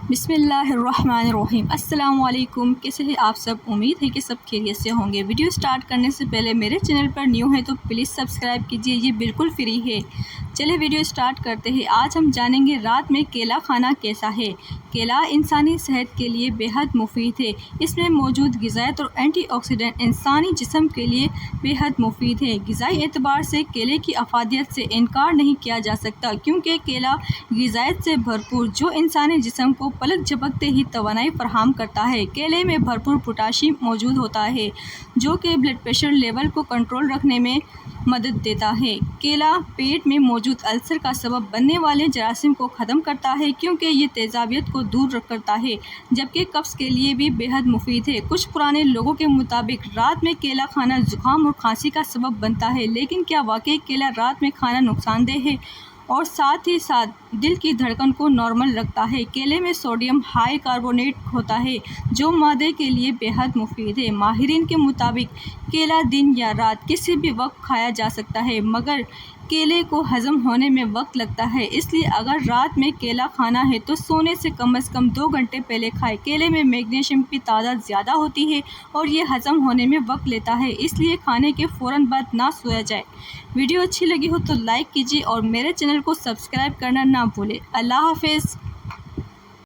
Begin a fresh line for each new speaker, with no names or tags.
بسم اللہ الرحمن الرحیم۔ السلام علیکم، کیسے ہیں آپ سب؟ امید ہے کہ سب خیریت سے ہوں گے۔ ویڈیو سٹارٹ کرنے سے پہلے میرے چینل پر نیو ہے تو پلیز سبسکرائب کیجئے، یہ بالکل فری ہے۔ چلے ویڈیو سٹارٹ کرتے ہیں۔ آج ہم جانیں گے رات میں کیلا کھانا کیسا ہے۔ کیلا انسانی صحت کے لیے بے حد مفید ہے۔ اس میں موجود غذائیت اور اینٹی آکسیڈنٹ انسانی جسم کے لیے بے حد مفید ہے۔ غذائی اعتبار سے کیلے کی افادیت سے انکار نہیں کیا جا سکتا، کیونکہ کیلا غذائیت سے بھرپور جو انسانی جسم کو پلک جھپکتے ہی توانائی فراہم کرتا ہے۔ کیلے میں بھرپور پوٹاشیم موجود ہوتا ہے، جو کہ بلڈ پریشر لیول کو کنٹرول رکھنے میں مدد دیتا ہے۔ کیلا پیٹ میں موجود السر کا سبب بننے والے جراثیم کو ختم کرتا ہے، کیونکہ یہ تیزابیت کو دور کرتا ہے، جبکہ قبض کے لیے بھی بے حد مفید ہے۔ کچھ پرانے لوگوں کے مطابق رات میں کیلا کھانا زکام اور کھانسی کا سبب بنتا ہے، لیکن کیا واقعی کیلا رات میں کھانا نقصان دہ ہے؟ اور ساتھ ہی ساتھ دل کی دھڑکن کو نارمل رکھتا ہے۔ کیلے میں سوڈیم ہائی کاربونیٹ ہوتا ہے، جو معدے کے لیے بے حد مفید ہے۔ ماہرین کے مطابق کیلا دن یا رات کسی بھی وقت کھایا جا سکتا ہے، مگر کیلے کو ہضم ہونے میں وقت لگتا ہے، اس لیے اگر رات میں کیلا کھانا ہے تو سونے سے کم از کم 2 گھنٹے پہلے کھائیں۔ کیلے میں میگنیشیم کی تعداد زیادہ ہوتی ہے اور یہ ہضم ہونے میں وقت لیتا ہے، اس لیے کھانے کے فوراً بعد نہ سویا جائے۔ ویڈیو اچھی لگی ہو تو لائک کیجیے اور میرے چینل کو سبسکرائب کرنا نہ بھولیں۔ اللہ حافظ۔